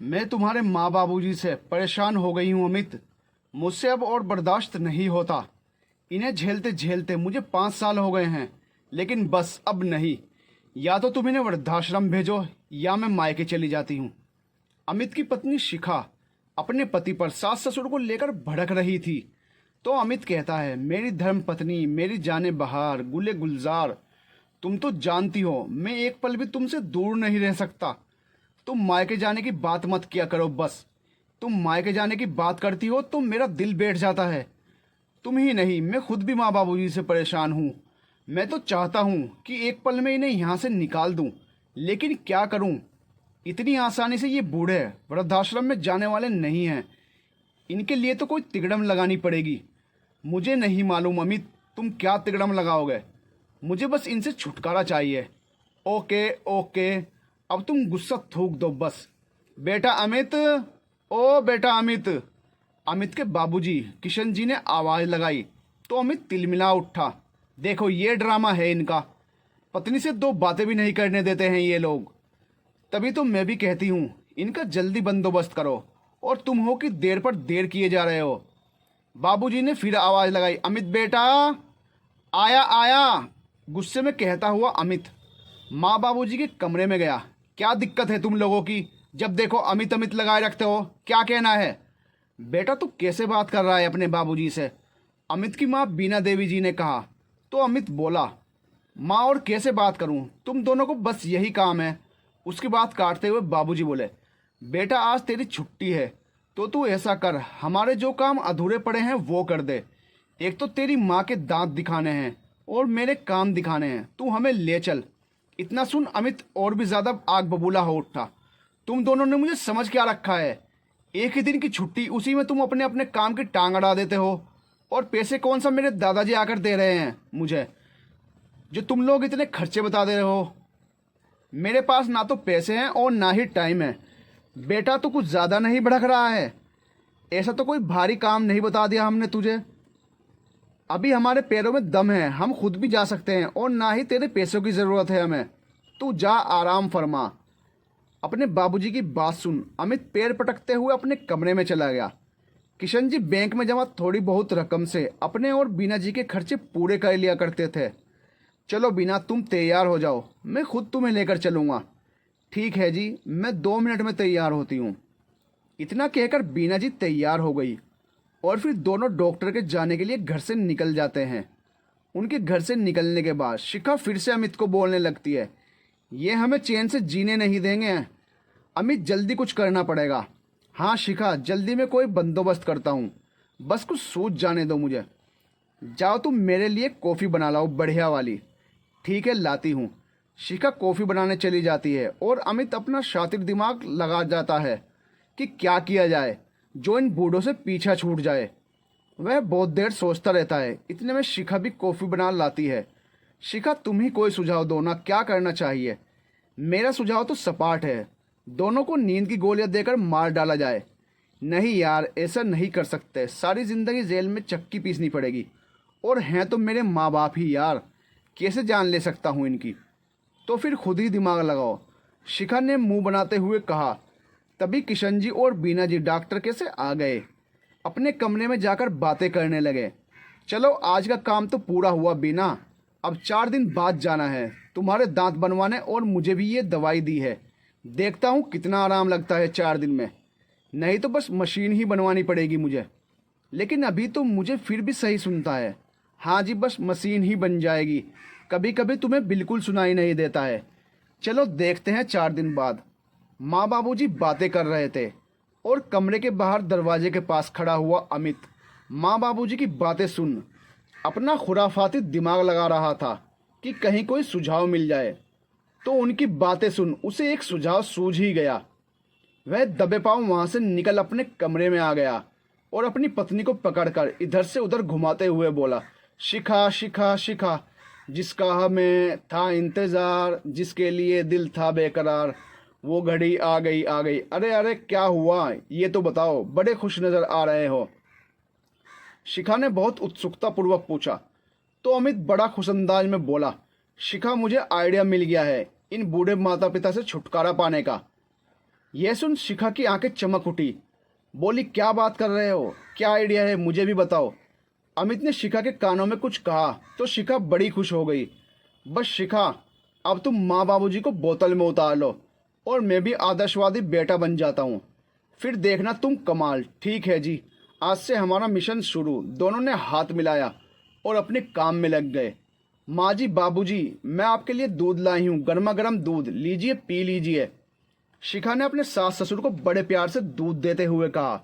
मैं तुम्हारे माँ बाबूजी से परेशान हो गई हूँ अमित। मुझसे अब और बर्दाश्त नहीं होता। इन्हें झेलते झेलते मुझे 5 साल हो गए हैं, लेकिन बस अब नहीं। या तो तुम इन्हें वृद्धाश्रम भेजो या मैं मायके चली जाती हूँ। अमित की पत्नी शिखा अपने पति पर सास ससुर को लेकर भड़क रही थी, तो अमित कहता है, मेरी धर्म पत्नी, मेरी जाने बहार, गुले गुलजार, तुम तो जानती हो मैं एक पल भी तुमसे दूर नहीं रह सकता। तुम मायके जाने की बात मत किया करो बस। तुम मायके जाने की बात करती हो तो मेरा दिल बैठ जाता है। तुम ही नहीं, मैं खुद भी माँ बाबूजी से परेशान हूँ। मैं तो चाहता हूँ कि एक पल में इन्हें यहाँ से निकाल दूँ, लेकिन क्या करूँ। इतनी आसानी से ये बूढ़े वृद्धाश्रम में जाने वाले नहीं हैं। इनके लिए तो कोई तिकड़म लगानी पड़ेगी। मुझे नहीं मालूम अमित, तुम क्या तिकड़म लगाओगे। मुझे बस इनसे छुटकारा चाहिए। ओके ओके, अब तुम गुस्सा थूक दो बस। बेटा अमित, ओ बेटा अमित। अमित के बाबूजी किशन जी ने आवाज़ लगाई तो अमित तिलमिला उठा। देखो ये ड्रामा है इनका। पत्नी से दो बातें भी नहीं करने देते हैं ये लोग। तभी तो मैं भी कहती हूँ इनका जल्दी बंदोबस्त करो, और तुम हो कि देर पर देर किए जा रहे हो। बाबूजी ने फिर आवाज़ लगाई, अमित बेटा। आया आया, गुस्से में कहता हुआ अमित माँ बाबूजी के कमरे में गया। क्या दिक्कत है तुम लोगों की, जब देखो अमित अमित लगाए रखते हो। क्या कहना है बेटा, तू कैसे बात कर रहा है अपने बाबूजी से, अमित की माँ बीना देवी जी ने कहा। तो अमित बोला, माँ और कैसे बात करूं, तुम दोनों को बस यही काम है। उसकी बात काटते हुए बाबूजी बोले, बेटा आज तेरी छुट्टी है तो तू ऐसा कर, हमारे जो काम अधूरे पड़े हैं वो कर दे। एक तो तेरी माँ के दांत दिखाने हैं और मेरे काम दिखाने हैं, तू हमें ले चल। इतना सुन अमित और भी ज़्यादा आग बबूला हो उठा। तुम दोनों ने मुझे समझ क्या रखा है। एक ही दिन की छुट्टी, उसी में तुम अपने अपने काम की टांग अड़ा देते हो। और पैसे कौन सा मेरे दादाजी आकर दे रहे हैं मुझे, जो तुम लोग इतने खर्चे बता दे रहे हो। मेरे पास ना तो पैसे हैं और ना ही टाइम है। बेटा तो कुछ ज़्यादा नहीं भड़क रहा है। ऐसा तो कोई भारी काम नहीं बता दिया हमने तुझे। अभी हमारे पैरों में दम है, हम खुद भी जा सकते हैं, और ना ही तेरे पैसों की ज़रूरत है हमें। तू जा, आराम फरमा। अपने बाबूजी की बात सुन अमित पैर पटकते हुए अपने कमरे में चला गया। किशन जी बैंक में जमा थोड़ी बहुत रकम से अपने और बीना जी के खर्चे पूरे कर लिया करते थे। चलो बीना, तुम तैयार हो जाओ, मैं खुद तुम्हें लेकर चलूँगा। ठीक है जी, मैं 2 मिनट में तैयार होती हूँ। इतना कहकर बीना जी तैयार हो गई और फिर दोनों डॉक्टर के जाने के लिए घर से निकल जाते हैं। उनके घर से निकलने के बाद शिखा फिर से अमित को बोलने लगती है, ये हमें चैन से जीने नहीं देंगे। अमित जल्दी कुछ करना पड़ेगा। हाँ शिखा, जल्दी मैं कोई बंदोबस्त करता हूँ, बस कुछ सूझ जाने दो मुझे। जाओ तुम मेरे लिए कॉफ़ी बना लाओ बढ़िया वाली। ठीक है, लाती हूँ। शिखा कॉफ़ी बनाने चली जाती है और अमित अपना शातिर दिमाग लगा जाता है कि क्या किया जाए जो इन बूढ़ों से पीछा छूट जाए। वह बहुत देर सोचता रहता है। इतने में शिखा भी कॉफ़ी बना लाती है। शिखा, तुम ही कोई सुझाव दो ना, क्या करना चाहिए। मेरा सुझाव तो सपाट है, दोनों को नींद की गोलियां देकर मार डाला जाए। नहीं यार, ऐसा नहीं कर सकते, सारी ज़िंदगी जेल में चक्की पीसनी पड़ेगी। और हैं तो मेरे माँ बाप ही यार, कैसे जान ले सकता हूँ इनकी। तो फिर खुद ही दिमाग लगाओ, शिखा ने मुंह बनाते हुए कहा। तभी किशन जी और बीना जी डॉक्टर के से आ गए। अपने कमरे में जाकर बातें करने लगे। चलो आज का काम तो पूरा हुआ बीना, अब 4 दिन बाद जाना है तुम्हारे दांत बनवाने, और मुझे भी ये दवाई दी है, देखता हूँ कितना आराम लगता है 4 दिन में। नहीं तो बस मशीन ही बनवानी पड़ेगी मुझे। लेकिन अभी तो मुझे फिर भी सही सुनता है। हाँ जी, बस मशीन ही बन जाएगी, कभी कभी तुम्हें बिल्कुल सुनाई नहीं देता है। चलो देखते हैं 4 दिन बाद। माँ बाबूजी बातें कर रहे थे और कमरे के बाहर दरवाजे के पास खड़ा हुआ अमित माँ बाबूजी की बातें सुन अपना खुराफाती दिमाग लगा रहा था कि कहीं कोई सुझाव मिल जाए। तो उनकी बातें सुन उसे एक सुझाव सूझ ही गया। वह दबे पांव वहां से निकल अपने कमरे में आ गया और अपनी पत्नी को पकड़कर इधर से उधर घुमाते हुए बोला, शिखा शिखा शिखा, जिसका हमें था इंतज़ार, जिसके लिए दिल था बेकरार, वो घड़ी आ गई आ गई। अरे अरे क्या हुआ ये तो बताओ, बड़े खुश नज़र आ रहे हो। शिखा ने बहुत उत्सुकता पूर्वक पूछा। तो अमित बड़ा खुशअंदाज में बोला, शिखा मुझे आइडिया मिल गया है इन बूढ़े माता पिता से छुटकारा पाने का। यह सुन शिखा की आंखें चमक उठी। बोली, क्या बात कर रहे हो, क्या आइडिया है, मुझे भी बताओ। अमित ने शिखा के कानों में कुछ कहा तो शिखा बड़ी खुश हो गई। बस शिखा, अब तुम माँ बाबूजी को बोतल में उतार लो और मैं भी आदर्शवादी बेटा बन जाता हूँ, फिर देखना तुम कमाल। ठीक है जी, आज से हमारा मिशन शुरू। दोनों ने हाथ मिलाया और अपने काम में लग गए। माँ जी, बाबूजी, मैं आपके लिए दूध लाई हूँ, गर्मा गर्म दूध, लीजिए पी लीजिए। शिखा ने अपने सास ससुर को बड़े प्यार से दूध देते हुए कहा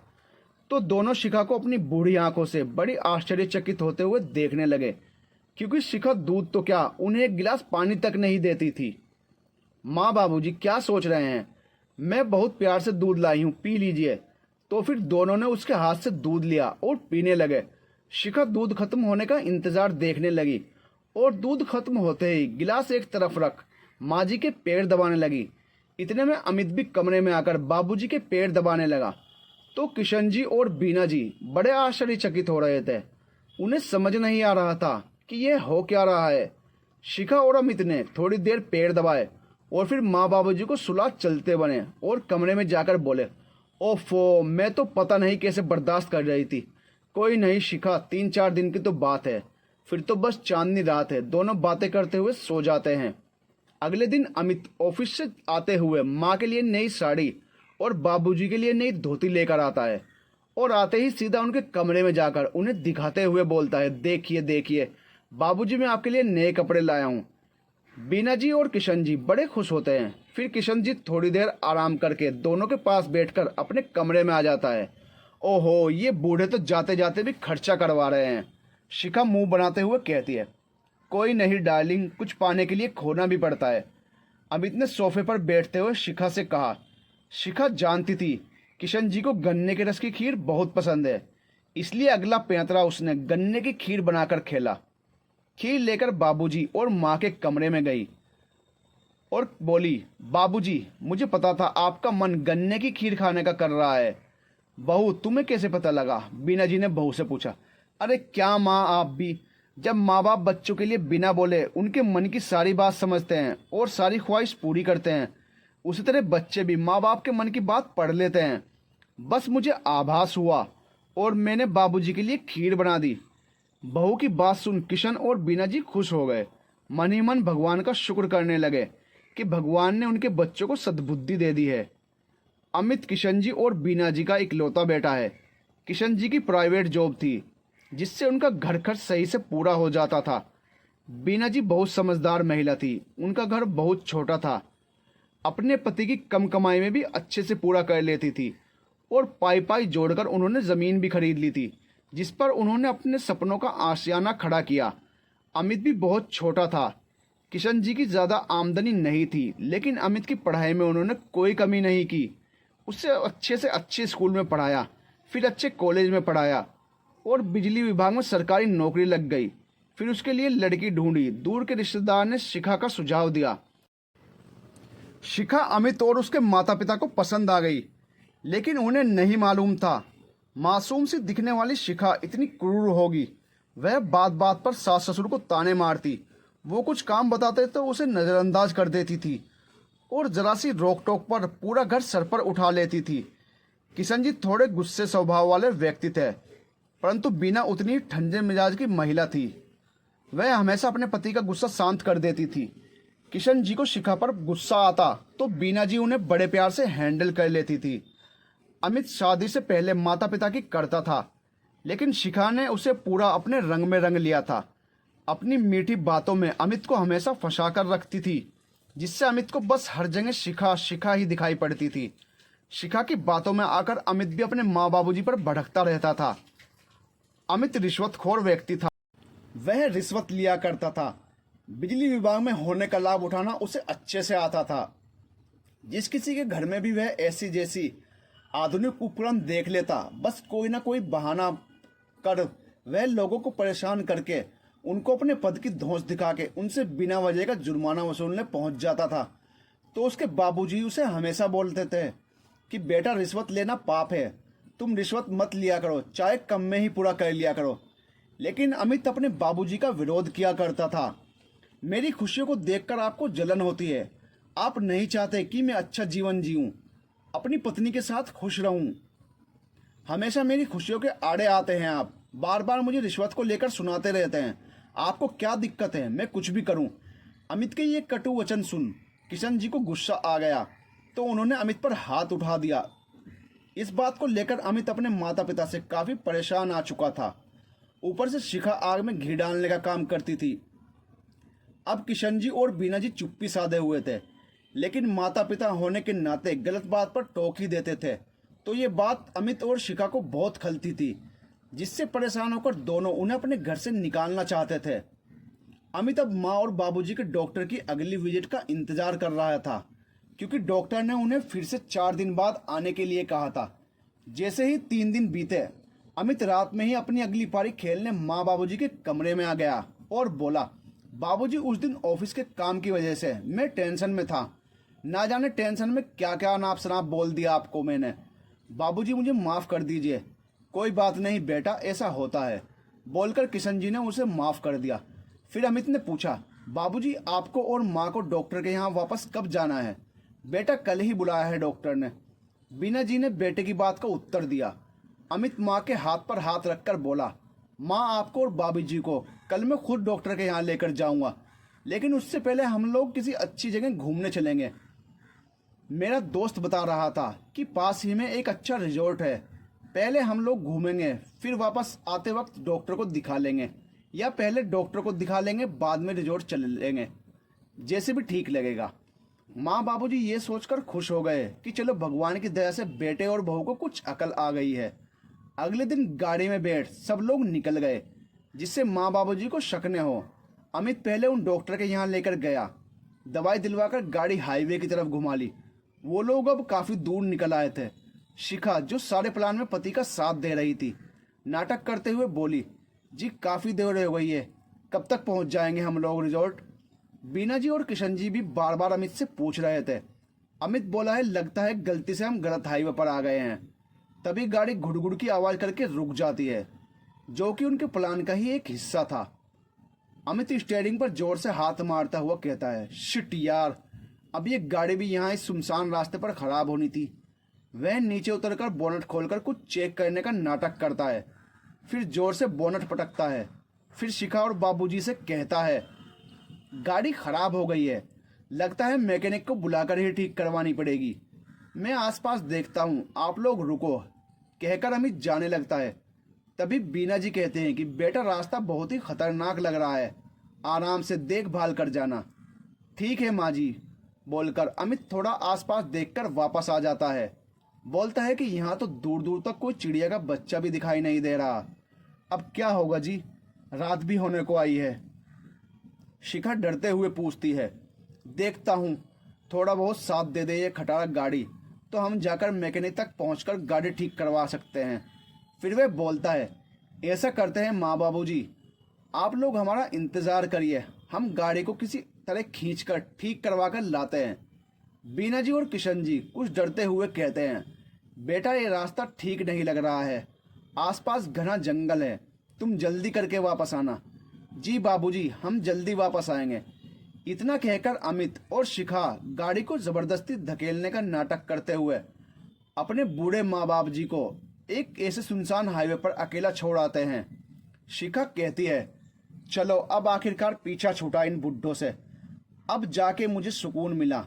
तो दोनों शिखा को अपनी बूढ़ी आंखों से बड़ी आश्चर्यचकित होते हुए देखने लगे, क्योंकि शिखा दूध तो क्या, उन्हें एक गिलास पानी तक नहीं देती थी। माँ बाबूजी क्या सोच रहे हैं, मैं बहुत प्यार से दूध लाई हूँ, पी लीजिए। तो फिर दोनों ने उसके हाथ से दूध लिया और पीने लगे। शिखा दूध खत्म होने का इंतजार देखने लगी और दूध खत्म होते ही गिलास एक तरफ रख माँ जी के पैर दबाने लगी। इतने में अमित भी कमरे में आकर बाबूजी के पैर दबाने लगा। तो किशन जी और बीना जी बड़े आश्चर्यचकित हो रहे थे। उन्हें समझ नहीं आ रहा था कि यह हो क्या रहा है। शिखा और अमित ने थोड़ी देर पैर दबाए और फिर माँ बाबूजी को सुला चलते बने और कमरे में जाकर बोले, ओफो, मैं तो पता नहीं कैसे बर्दाश्त कर रही थी। कोई नहीं शिखा, 3-4 दिन की तो बात है, फिर तो बस चांदनी रात है। दोनों बातें करते हुए सो जाते हैं। अगले दिन अमित ऑफिस से आते हुए माँ के लिए नई साड़ी और बाबूजी के लिए नई धोती लेकर आता है और आते ही सीधा उनके कमरे में जाकर उन्हें दिखाते हुए बोलता है, देखिए देखिए बाबूजी, मैं आपके लिए नए कपड़े लाया हूँ। बीना जी और किशन जी बड़े खुश होते हैं। फिर किशन जी थोड़ी देर आराम करके दोनों के पास बैठकर अपने कमरे में आ जाता है। ओहो, ये बूढ़े तो जाते जाते भी खर्चा करवा रहे हैं। शिखा मुंह बनाते हुए कहती है, कोई नहीं डार्लिंग, कुछ पाने के लिए खोना भी पड़ता है। अमित ने सोफे पर बैठते हुए शिखा से कहा। शिखा जानती थी किशन जी को गन्ने के रस की खीर बहुत पसंद है, इसलिए अगला पैंतरा उसने गन्ने की खीर बनाकर खेला। खीर लेकर बाबूजी और माँ के कमरे में गई और बोली, बाबूजी, मुझे पता था आपका मन गन्ने की खीर खाने का कर रहा है। बहू, तुम्हें कैसे पता लगा? बीना जी ने बहू से पूछा। अरे क्या माँ, आप भी, जब माँ बाप बच्चों के लिए बिना बोले उनके मन की सारी बात समझते हैं और सारी ख्वाहिश पूरी करते हैं, उसी तरह बच्चे भी माँ बाप के मन की बात पढ़ लेते हैं। बस मुझे आभास हुआ और मैंने बाबूजी के लिए खीर बना दी। बहू की बात सुन किशन और बीना जी खुश हो गए। मन ही मन भगवान का शुक्र करने लगे कि भगवान ने उनके बच्चों को सद्बुद्धि दे दी है। अमित किशन जी और बीना जी का इकलौता बेटा है। किशन जी की प्राइवेट जॉब थी जिससे उनका घर खर्च सही से पूरा हो जाता था। बीना जी बहुत समझदार महिला थी। उनका घर बहुत छोटा था, अपने पति की कम कमाई में भी अच्छे से पूरा कर लेती थी और पाई पाई जोड़कर उन्होंने ज़मीन भी खरीद ली थी जिस पर उन्होंने अपने सपनों का आशियाना खड़ा किया। अमित भी बहुत छोटा था। किशन जी की ज़्यादा आमदनी नहीं थी, लेकिन अमित की पढ़ाई में उन्होंने कोई कमी नहीं की। उसे अच्छे से अच्छे स्कूल में पढ़ाया, फिर अच्छे कॉलेज में पढ़ाया और बिजली विभाग में सरकारी नौकरी लग गई। फिर उसके लिए लड़की ढूंढी। दूर के रिश्तेदार ने शिखा का सुझाव दिया। शिखा अमित और उसके माता पिता को पसंद आ गई, लेकिन उन्हें नहीं मालूम था मासूम सी दिखने वाली शिखा इतनी क्रूर होगी। वह बात बात पर सास ससुर को ताने मारती, वो कुछ काम बताते तो उसे नज़रअंदाज कर देती थी और जरा सी रोक टोक पर पूरा घर सर पर उठा लेती थी। किशन जी थोड़े गुस्से स्वभाव वाले व्यक्ति थे, परंतु बीना उतनी ठंडे मिजाज की महिला थी। वह हमेशा अपने पति का गुस्सा शांत कर देती थी। किशन जी को शिखा पर गुस्सा आता तो बीना जी उन्हें बड़े प्यार से हैंडल कर लेती थी। अमित शादी से पहले माता पिता की करता था, लेकिन शिखा ने उसे पूरा अपने रंग में रंग लिया था। अपनी मीठी बातों में अमित को हमेशा फंसा कर रखती थी, जिससे अमित को बस हर जगह शिखा शिखा ही दिखाई पड़ती थी। शिखा की बातों में आकर अमित भी अपने माँ बाबूजी पर भड़कता रहता था। अमित रिश्वतखोर व्यक्ति था। वह रिश्वत लिया करता था। बिजली विभाग में होने का लाभ उठाना उसे अच्छे से आता था। जिस किसी के घर में भी वह ऐसी जैसी आधुनिक उपकरण देख लेता, बस कोई ना कोई बहाना कर वह लोगों को परेशान करके उनको अपने पद की धौंस दिखा के उनसे बिना वजह का जुर्माना वसूलने पहुंच जाता था। तो उसके बाबूजी उसे हमेशा बोलते थे कि बेटा, रिश्वत लेना पाप है, तुम रिश्वत मत लिया करो, चाहे कम में ही पूरा कर लिया करो। लेकिन अमित अपने बाबूजी का विरोध किया करता था। मेरी खुशियों को देखकर आपको जलन होती है, आप नहीं चाहते कि मैं अच्छा जीवन जीऊं। अपनी पत्नी के साथ खुश रहूं। हमेशा मेरी खुशियों के आड़े आते हैं आप, बार बार मुझे रिश्वत को लेकर सुनाते रहते हैं। आपको क्या दिक्कत है, मैं कुछ भी करूं। अमित के ये कटु वचन सुन किशन जी को गुस्सा आ गया, तो उन्होंने अमित पर हाथ उठा दिया। इस बात को लेकर अमित अपने माता पिता से काफ़ी परेशान आ चुका था। ऊपर से शिखा आग में घी डालने का काम करती थी। अब किशन जी और बीना जी चुप्पी साधे हुए थे, लेकिन माता पिता होने के नाते गलत बात पर टोक ही देते थे। तो ये बात अमित और शिखा को बहुत खलती थी, जिससे परेशान होकर दोनों उन्हें अपने घर से निकालना चाहते थे। अमित अब माँ और बाबूजी के डॉक्टर की अगली विजिट का इंतजार कर रहा था, क्योंकि डॉक्टर ने उन्हें फिर से 4 दिन बाद आने के लिए कहा था। जैसे ही 3 दिन बीते, अमित रात में ही अपनी अगली पारी खेलने माँ बाबूजी के कमरे में आ गया और बोला, बाबूजी उस दिन ऑफिस के काम की वजह से मैं टेंशन में था। ना जाने टेंशन में क्या क्या अनाप शनाप बोल दिया आपको मैंने। बाबूजी मुझे माफ़ कर दीजिए। कोई बात नहीं बेटा, ऐसा होता है, बोलकर किशन जी ने उसे माफ़ कर दिया। फिर अमित ने पूछा, बाबूजी आपको और माँ को डॉक्टर के यहाँ वापस कब जाना है? बेटा कल ही बुलाया है डॉक्टर ने। बीना जी ने बेटे की बात का उत्तर दिया। अमित माँ के हाथ पर हाथ रखकर बोला, माँ आपको और बाबूजी को कल मैं खुद डॉक्टर के यहाँ लेकर जाऊँगा, लेकिन उससे पहले हम लोग किसी अच्छी जगह घूमने चलेंगे। मेरा दोस्त बता रहा था कि पास ही में एक अच्छा रिजॉर्ट है। पहले हम लोग घूमेंगे, फिर वापस आते वक्त डॉक्टर को दिखा लेंगे, या पहले डॉक्टर को दिखा लेंगे बाद में रिजॉर्ट चले लेंगे, जैसे भी ठीक लगेगा। माँ बाबूजी ये सोचकर खुश हो गए कि चलो भगवान की दया से बेटे और बहू को कुछ अकल आ गई है। अगले दिन गाड़ी में बैठ सब लोग निकल गए, जिससे माँ बाबूजी को शक न हो। अमित पहले उन डॉक्टर के यहाँ लेकर गया, दवाई दिलवाकर गाड़ी हाईवे की तरफ घुमा ली। वो लोग अब काफ़ी दूर निकल आए थे। शिखा, जो सारे प्लान में पति का साथ दे रही थी, नाटक करते हुए बोली, जी काफ़ी देर हो गई है, कब तक पहुंच जाएंगे हम लोग रिजॉर्ट? बीना जी और किशन जी भी बार बार अमित से पूछ रहे थे। अमित बोला है, लगता है गलती से हम गलत हाईवे पर आ गए हैं। तभी गाड़ी घुड़घुड़ की आवाज़ करके रुक जाती है, जो कि उनके प्लान का ही एक हिस्सा था। अमित स्टीयरिंग पर जोर से हाथ मारता हुआ कहता है, शिट यार, अब ये गाड़ी भी यहाँ इस सुनसान रास्ते पर खराब होनी थी। वह नीचे उतरकर बोनट खोलकर कुछ चेक करने का नाटक करता है, फिर जोर से बोनट पटकता है। फिर शिखा और बाबूजी से कहता है, गाड़ी खराब हो गई है, लगता है मैकेनिक को बुलाकर ही ठीक करवानी पड़ेगी। मैं आसपास देखता हूँ, आप लोग रुको, कहकर अमित जाने लगता है। तभी बीना जी कहते हैं कि बेटा रास्ता बहुत ही खतरनाक लग रहा है, आराम से देखभाल कर जाना। ठीक है माँ जी, बोलकर अमित थोड़ा आसपास देखकर वापस आ जाता है। बोलता है कि यहाँ तो दूर दूर तक कोई चिड़िया का बच्चा भी दिखाई नहीं दे रहा। अब क्या होगा जी, रात भी होने को आई है। शिखा डरते हुए पूछती है, देखता हूँ थोड़ा बहुत साथ दे दे ये खटारा गाड़ी, तो हम जाकर मैकेनिक तक पहुँचकर गाड़ी ठीक करवा सकते हैं। फिर वह बोलता है, ऐसा करते हैं माँ बाबूजी, आप लोग हमारा इंतज़ार करिए, हम गाड़ी को किसी तरह खींचकर ठीक करवा कर लाते हैं। बीना जी और किशन जी कुछ डरते हुए कहते हैं, बेटा ये रास्ता ठीक नहीं लग रहा है, आसपास घना जंगल है, तुम जल्दी करके वापस आना। जी बाबूजी, हम जल्दी वापस आएंगे। इतना कहकर अमित और शिखा गाड़ी को ज़बरदस्ती धकेलने का नाटक करते हुए अपने बूढ़े माँ बाप जी को एक ऐसे सुनसान हाईवे पर अकेला छोड़ आते हैं। शिखा कहती है, चलो अब आखिरकार पीछा छूटा इन बुड्ढों से, अब जाके मुझे सुकून मिला।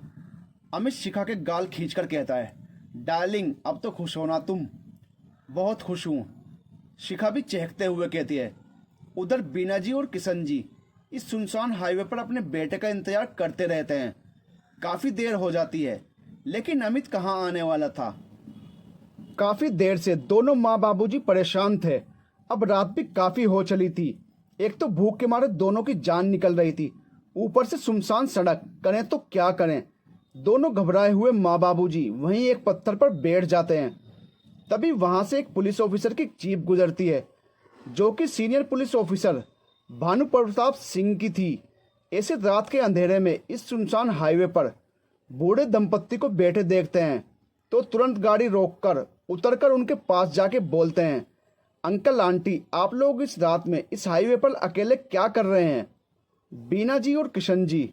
अमित शिखा के गाल खींचकर कहता है, डार्लिंग अब तो खुश होना तुम। बहुत खुश हूँ, शिखा भी चहकते हुए कहती है। उधर बीना जी और किशन जी इस सुनसान हाईवे पर अपने बेटे का इंतजार करते रहते हैं। काफ़ी देर हो जाती है, लेकिन अमित कहाँ आने वाला था। काफ़ी देर से दोनों माँ बाबूजी परेशान थे। अब रात भी काफ़ी हो चली थी। एक तो भूख के मारे दोनों की जान निकल रही थी, ऊपर से सुनसान सड़क, करें तो क्या करें। दोनों घबराए हुए माँ बाबूजी वहीं एक पत्थर पर बैठ जाते हैं। तभी वहाँ से एक पुलिस ऑफिसर की जीप गुजरती है, जो कि senior police officer Bhanu Pratap Singh की थी। ऐसे रात के अंधेरे में इस सुनसान हाईवे पर बूढ़े दंपत्ति को बैठे देखते हैं तो तुरंत गाड़ी रोककर उतरकर उनके पास जाके बोलते हैं, अंकल आंटी, आप लोग इस रात में इस हाईवे पर अकेले क्या कर रहे हैं? बीना जी और किशन जी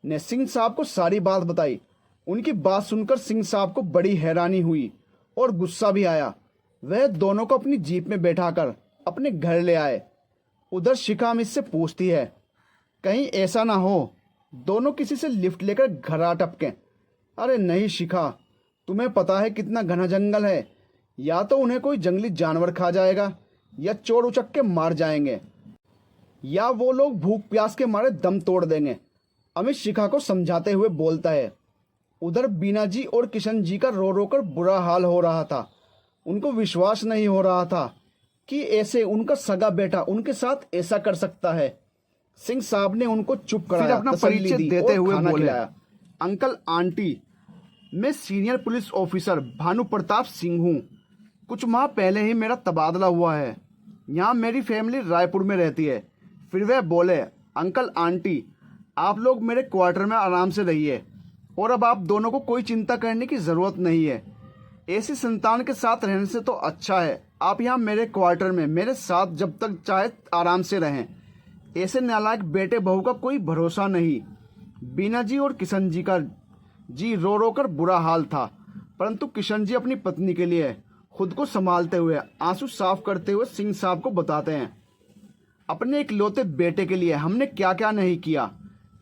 ने सिंह साहब को सारी बात बताई। उनकी बात सुनकर सिंह साहब को बड़ी हैरानी हुई और गुस्सा भी आया। वह दोनों को अपनी जीप में बैठाकर अपने घर ले आए। उधर शिखा अमित से पूछती है, कहीं ऐसा ना हो दोनों किसी से लिफ्ट लेकर घर आ टपकें। अरे नहीं शिखा, तुम्हें पता है कितना घना जंगल है, या तो उन्हें कोई जंगली जानवर खा जाएगा या चोर उचक के मार जाएंगे, या वो लोग भूख प्यास के मारे दम तोड़ देंगे। अमित शिखा को समझाते हुए बोलता है। उधर बीना जी और किशन जी का रो रो कर बुरा हाल हो रहा था। उनको विश्वास नहीं हो रहा था कि ऐसे उनका सगा बेटा उनके साथ ऐसा कर सकता है। सिंह साहब ने उनको चुप कराया, फिर अपना तसल्ली परिचय दी देते और हुए खाना बोले, खिलाया। अंकल आंटी, मैं senior police officer Bhanu Pratap Singh हूँ। कुछ माह पहले ही मेरा तबादला हुआ है। यहाँ मेरी फैमिली रायपुर में रहती है। फिर वह बोले, अंकल आंटी, आप लोग मेरे क्वार्टर में आराम से रहिए और अब आप दोनों को कोई चिंता करने की ज़रूरत नहीं है। ऐसी संतान के साथ रहने से तो अच्छा है आप यहाँ मेरे क्वार्टर में मेरे साथ जब तक चाहे आराम से रहें। ऐसे नालायक बेटे बहू का कोई भरोसा नहीं। बीना जी और किशन जी का जी रो रो कर बुरा हाल था, परंतु किशन जी अपनी पत्नी के लिए खुद को संभालते हुए आंसू साफ करते हुए सिंह साहब को बताते हैं, अपने इकलौते बेटे के लिए हमने क्या क्या नहीं किया,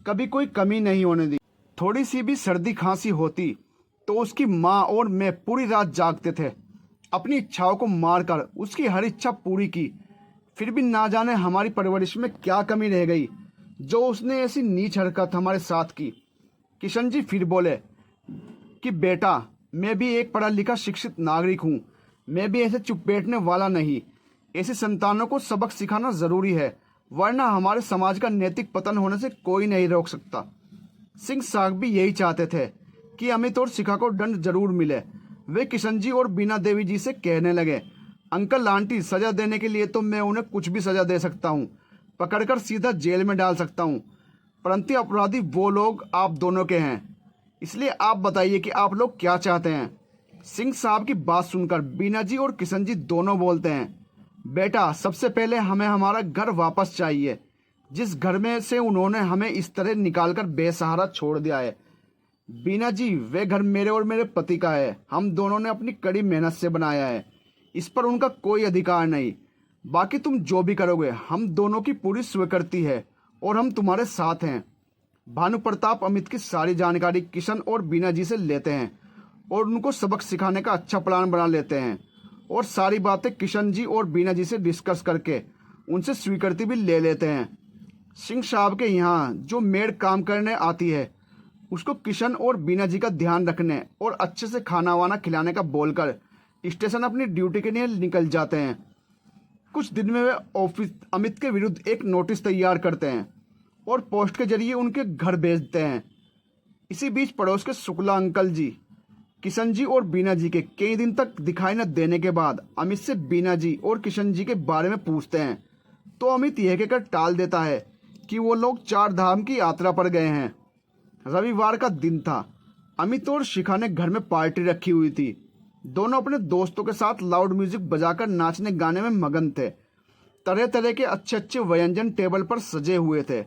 कभी कोई कमी नहीं होने दी। थोड़ी सी भी सर्दी खांसी होती तो उसकी माँ और मैं पूरी रात जागते थे, अपनी इच्छाओं को मारकर उसकी हर इच्छा पूरी की। फिर भी ना जाने हमारी परवरिश में क्या कमी रह गई जो उसने ऐसी नीच हरकत हमारे साथ की। किशन जी फिर बोले कि बेटा, मैं भी एक पढ़ा लिखा शिक्षित नागरिक हूँ, मैं भी ऐसे चुप बैठने वाला नहीं। ऐसी संतानों को सबक सिखाना ज़रूरी है, वरना हमारे समाज का नैतिक पतन होने से कोई नहीं रोक सकता। सिंह साहब भी यही चाहते थे कि अमित और शिखा को दंड जरूर मिले। वे किशन जी और बीना देवी जी से कहने लगे, अंकल आंटी, सजा देने के लिए तो मैं उन्हें कुछ भी सजा दे सकता हूँ, पकड़कर सीधा जेल में डाल सकता हूँ, परंतु अपराधी वो लोग आप दोनों के हैं। इसलिए आप बताइए कि आप लोग क्या चाहते हैं। सिंह साहब की बात सुनकर बीना जी और किशन जी दोनों बोलते हैं, बेटा, सबसे पहले हमें हमारा घर वापस चाहिए, जिस घर में से उन्होंने हमें इस तरह निकालकर बेसहारा छोड़ दिया है। बीना जी, वे घर मेरे और मेरे पति का है, हम दोनों ने अपनी कड़ी मेहनत से बनाया है, इस पर उनका कोई अधिकार नहीं। बाकी तुम जो भी करोगे हम दोनों की पूरी स्वीकृति है और हम तुम्हारे साथ हैं। भानु प्रताप अमित की सारी जानकारी किशन और बीना जी से लेते हैं और उनको सबक सिखाने का अच्छा प्लान बना लेते हैं और सारी बातें किशन जी और बीना जी से डिस्कस करके उनसे स्वीकृति भी ले लेते हैं। सिंह साहब के यहाँ जो मेड काम करने आती है उसको किशन और बीना जी का ध्यान रखने और अच्छे से खाना वाना खिलाने का बोलकर स्टेशन अपनी ड्यूटी के लिए निकल जाते हैं। कुछ दिन में वे ऑफिस अमित के विरुद्ध एक नोटिस तैयार करते हैं और पोस्ट के जरिए उनके घर भेजते हैं। इसी बीच पड़ोस के शुक्ला अंकल जी किशन जी और बीना जी के कई दिन तक दिखाई न देने के बाद अमित से बीना जी और किशन जी के बारे में पूछते हैं, तो अमित यह कहकर टाल देता है कि वो लोग 4 धाम की यात्रा पर गए हैं। रविवार का दिन था। अमित और शिखा ने घर में पार्टी रखी हुई थी। दोनों अपने दोस्तों के साथ लाउड म्यूजिक बजाकर नाचने गाने में मगन थे। तरह तरह के अच्छे अच्छे व्यंजन टेबल पर सजे हुए थे।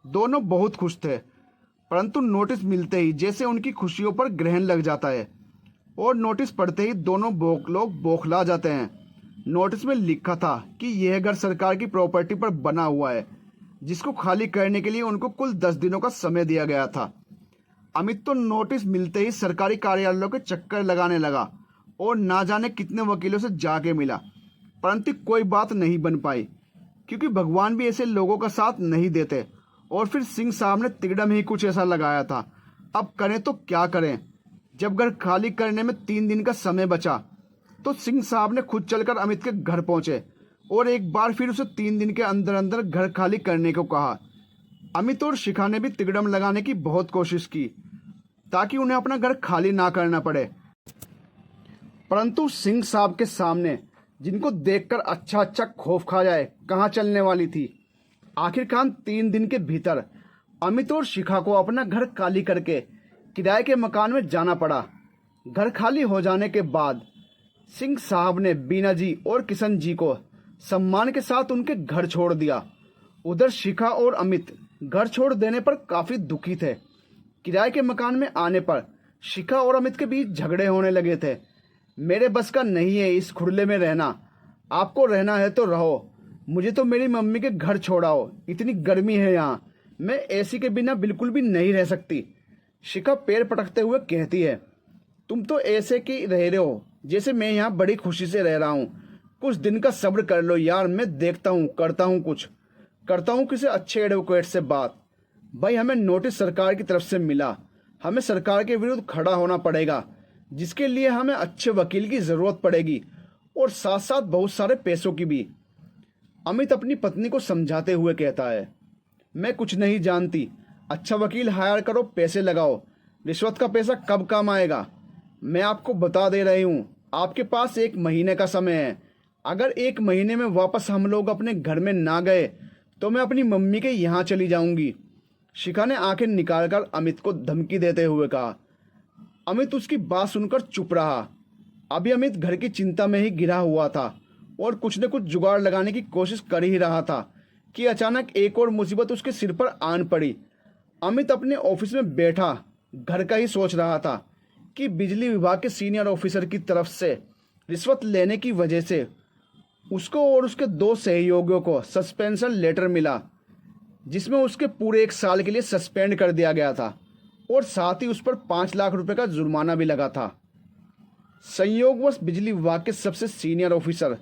दोनों बहुत खुश थे, परंतु नोटिस मिलते ही जैसे उनकी खुशियों पर ग्रहण लग जाता है और नोटिस पढ़ते ही दोनों लोग बौखला जाते हैं। नोटिस में लिखा था कि यह घर सरकार की प्रॉपर्टी पर बना हुआ है, जिसको खाली करने के लिए उनको कुल 10 दिनों का समय दिया गया था। अमित तो नोटिस मिलते ही सरकारी कार्यालयों के चक्कर लगाने लगा और ना जाने कितने वकीलों से जाके मिला, परंतु कोई बात नहीं बन पाई, क्योंकि भगवान भी ऐसे लोगों का साथ नहीं देते। और फिर सिंह साहब ने तिकड़म ही कुछ ऐसा लगाया था, अब करें तो क्या करें। जब घर खाली करने में 3 दिन का समय बचा तो सिंह साहब ने खुद चलकर अमित के घर पहुंचे और एक बार फिर उसे 3 दिन के अंदर अंदर घर खाली करने को कहा। अमित और शिखा ने भी तिकड़म लगाने की बहुत कोशिश की ताकि उन्हें अपना घर खाली ना करना पड़े, परंतु सिंह साहब के सामने, जिनको देखकर अच्छा अच्छा खौफ खा जाए, कहाँ चलने वाली थी। आखिरकार 3 दिन के भीतर अमित और शिखा को अपना घर खाली करके किराए के मकान में जाना पड़ा। घर खाली हो जाने के बाद सिंह साहब ने बीना जी और किशन जी को सम्मान के साथ उनके घर छोड़ दिया। उधर शिखा और अमित घर छोड़ देने पर काफ़ी दुखी थे। किराए के मकान में आने पर शिखा और अमित के बीच झगड़े होने लगे थे। मेरे बस का नहीं है इस खुरले में रहना। आपको रहना है तो रहो, मुझे तो मेरी मम्मी के घर छोड़ाओ। इतनी गर्मी है यहाँ, मैं एसी के बिना बिल्कुल भी नहीं रह सकती। शिखा पैर पटकते हुए कहती है, तुम तो ऐसे की रह रहे हो जैसे मैं यहाँ बड़ी खुशी से रह रहा हूँ। कुछ दिन का सब्र कर लो यार, मैं देखता हूँ, करता हूँ किसी अच्छे एडवोकेट से बात। भाई हमें नोटिस सरकार की तरफ से मिला, हमें सरकार के विरुद्ध खड़ा होना पड़ेगा, जिसके लिए हमें अच्छे वकील की ज़रूरत पड़ेगी और साथ साथ बहुत सारे पैसों की भी। अमित अपनी पत्नी को समझाते हुए कहता है, मैं कुछ नहीं जानती, अच्छा वकील हायर करो, पैसे लगाओ, रिश्वत का पैसा कब काम आएगा। मैं आपको बता दे रही हूँ, आपके पास 1 महीने का समय है। अगर 1 महीने में वापस हम लोग अपने घर में ना गए तो मैं अपनी मम्मी के यहाँ चली जाऊँगी। शिखा ने आंखें निकालकर अमित को धमकी देते हुए कहा। अमित उसकी बात सुनकर चुप रहा। अभी अमित घर की चिंता में ही घिरा हुआ था और कुछ न कुछ जुगाड़ लगाने की कोशिश कर ही रहा था कि अचानक एक और मुसीबत उसके सिर पर आन पड़ी। अमित अपने ऑफिस में बैठा घर का ही सोच रहा था कि बिजली विभाग के सीनियर ऑफिसर की तरफ से रिश्वत लेने की वजह से उसको और उसके 2 सहयोगियों को सस्पेंशन लेटर मिला, जिसमें उसके पूरे 1 साल के लिए सस्पेंड कर दिया गया था और साथ ही उस पर 5 लाख रुपए का जुर्माना भी लगा था। संयोगवश बिजली विभाग के सबसे सीनियर ऑफिसर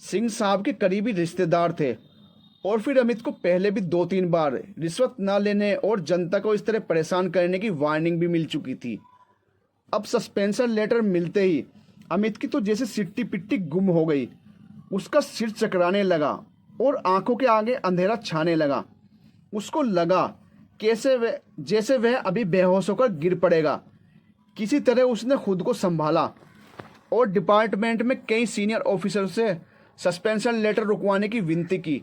सिंह साहब के करीबी रिश्तेदार थे और फिर अमित को पहले भी 2-3 बार रिश्वत न लेने और जनता को इस तरह परेशान करने की वार्निंग भी मिल चुकी थी। अब सस्पेंशन लेटर मिलते ही अमित की तो जैसे सिट्टी पिट्टी गुम हो गई। उसका सिर चकराने लगा और आंखों के आगे अंधेरा छाने लगा। उसको लगा जैसे वह अभी बेहोश होकर गिर पड़ेगा। किसी तरह उसने खुद को संभाला और डिपार्टमेंट में कई सीनियर ऑफिसर से सस्पेंशन लेटर रुकवाने की विनती की,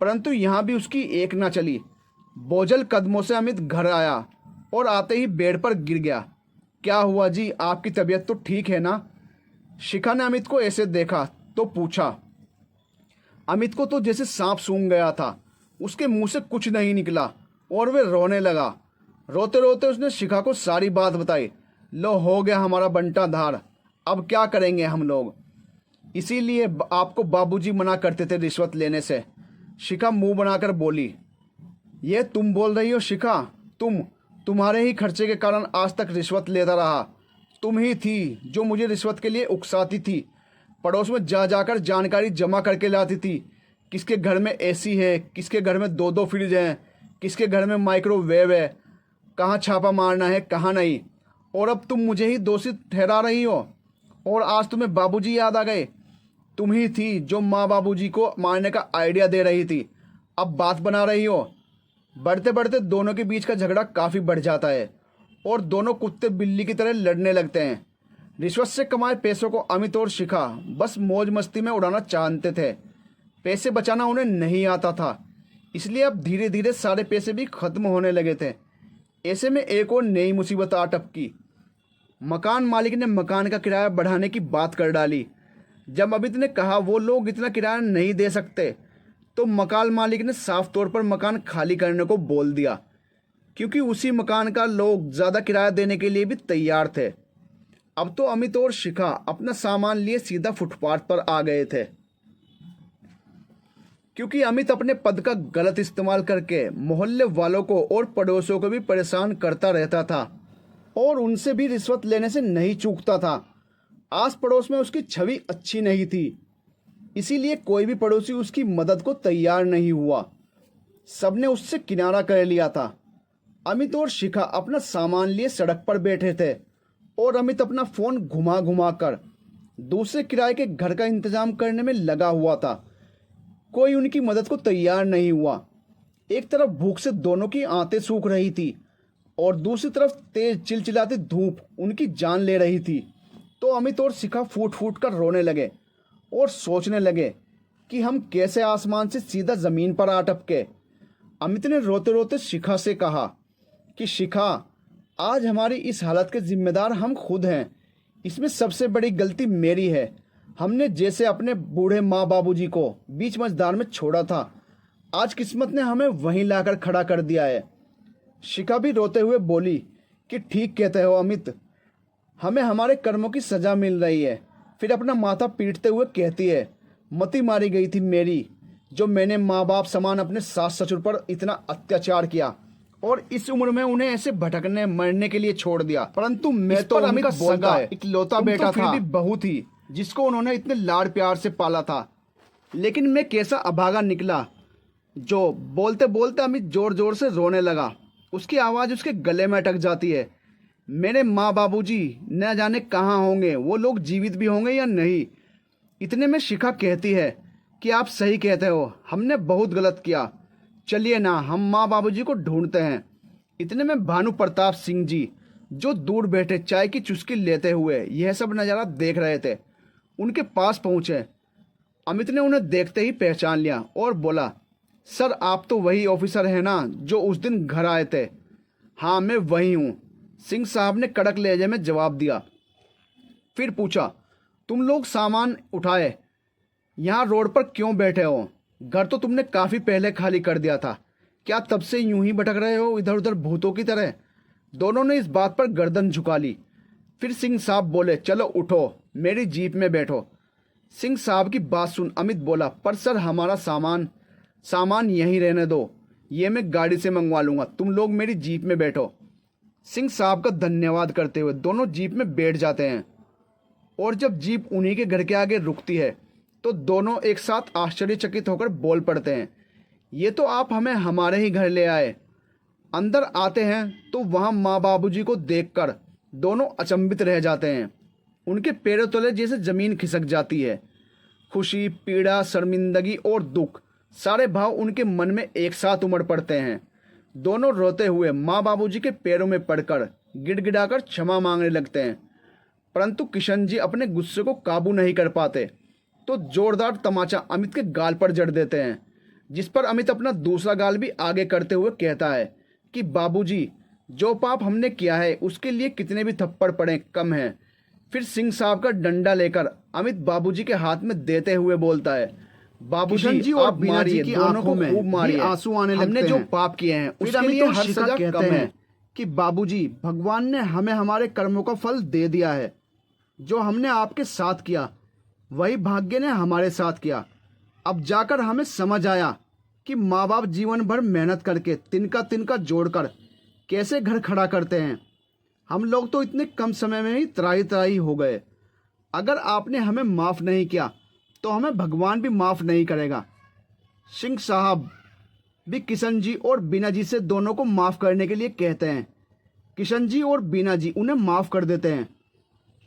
परंतु यहाँ भी उसकी एक ना चली। बोझल कदमों से अमित घर आया और आते ही बेड पर गिर गया। क्या हुआ जी, आपकी तबीयत तो ठीक है ना? शिखा ने अमित को ऐसे देखा तो पूछा। अमित को तो जैसे सांप सूंघ गया था। उसके मुंह से कुछ नहीं निकला और वह रोने लगा। रोते रोते उसने शिखा को सारी बात बताई। लो, हो गया हमारा बंटा धार, अब क्या करेंगे हम लोग। इसीलिए आपको बाबूजी मना करते थे रिश्वत लेने से। शिखा मुंह बनाकर बोली। ये तुम बोल रही हो शिखा? तुम्हारे ही खर्चे के कारण आज तक रिश्वत लेता रहा। तुम ही थी जो मुझे रिश्वत के लिए उकसाती थी। पड़ोस में जाकर जानकारी जमा करके लाती थी। किसके घर में एसी है, किसके घर में 2-2 फ्रिज हैं, किसके घर में माइक्रोवेव है, कहाँ छापा मारना है कहाँ नहीं। और अब तुम मुझे ही दोषी ठहरा रही हो और आज तुम्हें बाबूजी याद आ गए। तुम ही थी जो माँ बाबूजी को मारने का आइडिया दे रही थी, अब बात बना रही हो। बढ़ते बढ़ते दोनों के बीच का झगड़ा काफ़ी बढ़ जाता है और दोनों कुत्ते बिल्ली की तरह लड़ने लगते हैं। रिश्वत से कमाए पैसों को अमित और शिखा बस मौज मस्ती में उड़ाना चाहते थे। पैसे बचाना उन्हें नहीं आता था, इसलिए अब धीरे धीरे सारे पैसे भी खत्म होने लगे थे। ऐसे में एक और नई मुसीबत आ टपकी। मकान मालिक ने मकान का किराया बढ़ाने की बात कर डाली। जब अमित ने कहा वो लोग इतना किराया नहीं दे सकते, तो मकान मालिक ने साफ तौर पर मकान खाली करने को बोल दिया, क्योंकि उसी मकान का लोग ज़्यादा किराया देने के लिए भी तैयार थे। अब तो अमित और शिखा अपना सामान लिए सीधा फुटपाथ पर आ गए थे, क्योंकि अमित अपने पद का गलत इस्तेमाल करके मोहल्ले वालों को और पड़ोसियों को भी परेशान करता रहता था और उनसे भी रिश्वत लेने से नहीं चूकता था। आस पड़ोस में उसकी छवि अच्छी नहीं थी, इसीलिए कोई भी पड़ोसी उसकी मदद को तैयार नहीं हुआ। सबने उससे किनारा कर लिया था। अमित और शिखा अपना सामान लिए सड़क पर बैठे थे और अमित अपना फ़ोन घुमा घुमा कर दूसरे किराए के घर का इंतज़ाम करने में लगा हुआ था। कोई उनकी मदद को तैयार नहीं हुआ। एक तरफ भूख से दोनों की आंतें सूख रही थी और दूसरी तरफ तेज चिलचिलाती धूप उनकी जान ले रही थी। तो अमित और शिखा फूट फूट कर रोने लगे और सोचने लगे कि हम कैसे आसमान से सीधा ज़मीन पर आ टपके। अमित ने रोते रोते शिखा से कहा कि शिखा, आज हमारी इस हालत के जिम्मेदार हम खुद हैं। इसमें सबसे बड़ी गलती मेरी है। हमने जैसे अपने बूढ़े माँ बाबूजी को बीच मझधार में छोड़ा था, आज किस्मत ने हमें वहीं लाकर खड़ा कर दिया है। शिखा भी रोते हुए बोली कि ठीक कहते हो अमित, हमें हमारे कर्मों की सजा मिल रही है। फिर अपना माथा पीटते हुए कहती है, मती मारी गई थी मेरी, जो मैंने माँ बाप समान अपने सास ससुर पर इतना अत्याचार किया और इस उम्र में उन्हें ऐसे भटकने मरने के लिए छोड़ दिया। परंतु मैं तो उनका सगा इकलौता बेटा था, फिर भी बहू थी जिसको उन्होंने इतने लाड़ प्यार से पाला था। लेकिन मैं कैसा अभागा निकला जो बोलते बोलते अमित जोर जोर से रोने लगा। उसकी आवाज़ उसके गले में अटक जाती है। मेरे माँ बाबूजी न जाने कहाँ होंगे, वो लोग जीवित भी होंगे या नहीं। इतने में शिखा कहती है कि आप सही कहते हो, हमने बहुत गलत किया, चलिए ना हम माँ बाबूजी को ढूंढते हैं। इतने में भानु प्रताप सिंह जी, जो दूर बैठे चाय की चुस्की लेते हुए यह सब नज़ारा देख रहे थे, उनके पास पहुँचे। अमित ने उन्हें देखते ही पहचान लिया और बोला, सर आप तो वही ऑफिसर हैं ना जो उस दिन घर आए थे। हाँ मैं वही हूँ, सिंह साहब ने कड़क लहजे में जवाब दिया। फिर पूछा, तुम लोग सामान उठाए यहाँ रोड पर क्यों बैठे हो? घर तो तुमने काफ़ी पहले खाली कर दिया था, क्या तब से यूं ही भटक रहे हो इधर उधर भूतों की तरह? दोनों ने इस बात पर गर्दन झुका ली। फिर सिंह साहब बोले, चलो उठो, मेरी जीप में बैठो। सिंह साहब की बात सुन अमित बोला, पर सर हमारा सामान यहीं रहने दो, ये मैं गाड़ी से मंगवा लूँगा, तुम लोग मेरी जीप में बैठो। सिंह साहब का धन्यवाद करते हुए दोनों जीप में बैठ जाते हैं और जब जीप उन्हीं के घर के आगे रुकती है तो दोनों एक साथ आश्चर्यचकित होकर बोल पड़ते हैं, ये तो आप हमें हमारे ही घर ले आए। अंदर आते हैं तो वहाँ माँ बाबूजी को देखकर दोनों अचंभित रह जाते हैं। उनके पैरों तले जैसे ज़मीन खिसक जाती है। खुशी, पीड़ा, शर्मिंदगी और दुख, सारे भाव उनके मन में एक साथ उमड़ पड़ते हैं। दोनों रोते हुए माँ बाबूजी के पैरों में पड़कर गिड़गिड़ाकर क्षमा मांगने लगते हैं। परंतु किशन जी अपने गुस्से को काबू नहीं कर पाते तो जोरदार तमाचा अमित के गाल पर जड़ देते हैं, जिस पर अमित अपना दूसरा गाल भी आगे करते हुए कहता है कि बाबूजी, जो पाप हमने किया है उसके लिए कितने भी थप्पड़ पड़े कम है। फिर सिंह साहब का डंडा लेकर अमित बाबूजी के हाथ में देते हुए बोलता है, बाबूजी जी और बीना जी की आंखों में खूब मारिए, आंसू आने लगते हैं। हमने जो पाप किए हैं उसके लिए हर सजा कम है कि बाबूजी, भगवान ने हमें हमारे कर्मों का फल दे दिया है। जो हमने आपके साथ किया वही भाग्य ने हमारे साथ किया। अब जाकर हमें समझ आया कि माँ बाप जीवन भर मेहनत करके तिनका तिनका जोड़कर कैसे घर खड़ा करते हैं। हम लोग तो इतने कम समय में ही त्राही त्राही हो गए। अगर आपने हमें माफ़ नहीं किया तो हमें भगवान भी माफ़ नहीं करेगा। सिंह साहब भी किशन जी और बीना जी से दोनों को माफ़ करने के लिए कहते हैं। किशन जी और बीना जी उन्हें माफ़ कर देते हैं।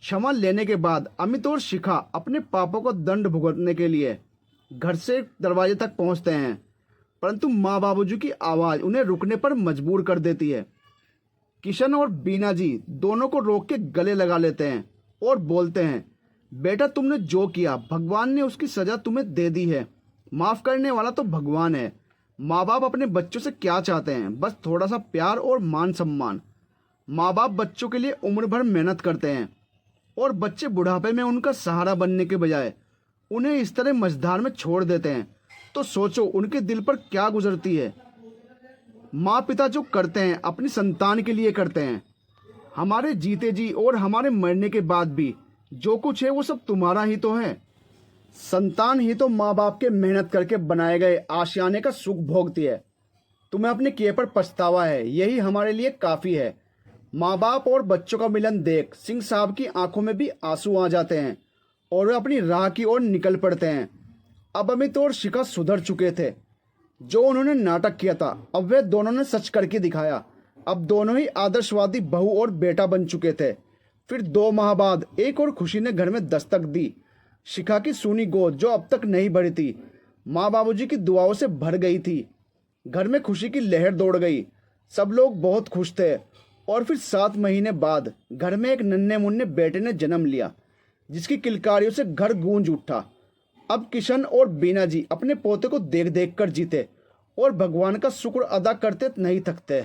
क्षमा लेने के बाद अमित और शिखा अपने पापों को दंड भुगतने के लिए घर से दरवाजे तक पहुंचते हैं, परंतु माँ बाबूजी की आवाज़ उन्हें रुकने पर मजबूर कर देती है। किशन और बीना जी दोनों को रोक के गले लगा लेते हैं और बोलते हैं, बेटा तुमने जो किया भगवान ने उसकी सज़ा तुम्हें दे दी है। माफ़ करने वाला तो भगवान है। माँ बाप अपने बच्चों से क्या चाहते हैं? बस थोड़ा सा प्यार और मान सम्मान। माँ बाप बच्चों के लिए उम्र भर मेहनत करते हैं और बच्चे बुढ़ापे में उनका सहारा बनने के बजाय उन्हें इस तरह मझधार में छोड़ देते हैं तो सोचो उनके दिल पर क्या गुजरती है। माँ पिता जो करते हैं अपनी संतान के लिए करते हैं। हमारे जीते जी और हमारे मरने के बाद भी जो कुछ है वो सब तुम्हारा ही तो है। संतान ही तो माँ बाप के मेहनत करके बनाए गए आशियाने का सुख भोगती है। तुम्हें अपने किए पर पछतावा है, यही हमारे लिए काफ़ी है। माँ बाप और बच्चों का मिलन देख सिंह साहब की आंखों में भी आंसू आ जाते हैं और वे अपनी राह की ओर निकल पड़ते हैं। अब अमित और शिखा सुधर चुके थे। जो उन्होंने नाटक किया था अब वे दोनों ने सच करके दिखाया। अब दोनों ही आदर्शवादी बहू और बेटा बन चुके थे। फिर 2 माह बाद एक और खुशी ने घर में दस्तक दी। शिखा की सूनी गोद जो अब तक नहीं भरी थी, माँ बाबूजी की दुआओं से भर गई थी। घर में खुशी की लहर दौड़ गई। सब लोग बहुत खुश थे। और फिर 7 महीने बाद घर में एक नन्हे मुन्ने बेटे ने जन्म लिया, जिसकी किलकारियों से घर गूंज उठा। अब किशन और बीना जी अपने पोते को देख देख कर जीते और भगवान का शुक्र अदा करते नहीं थकते।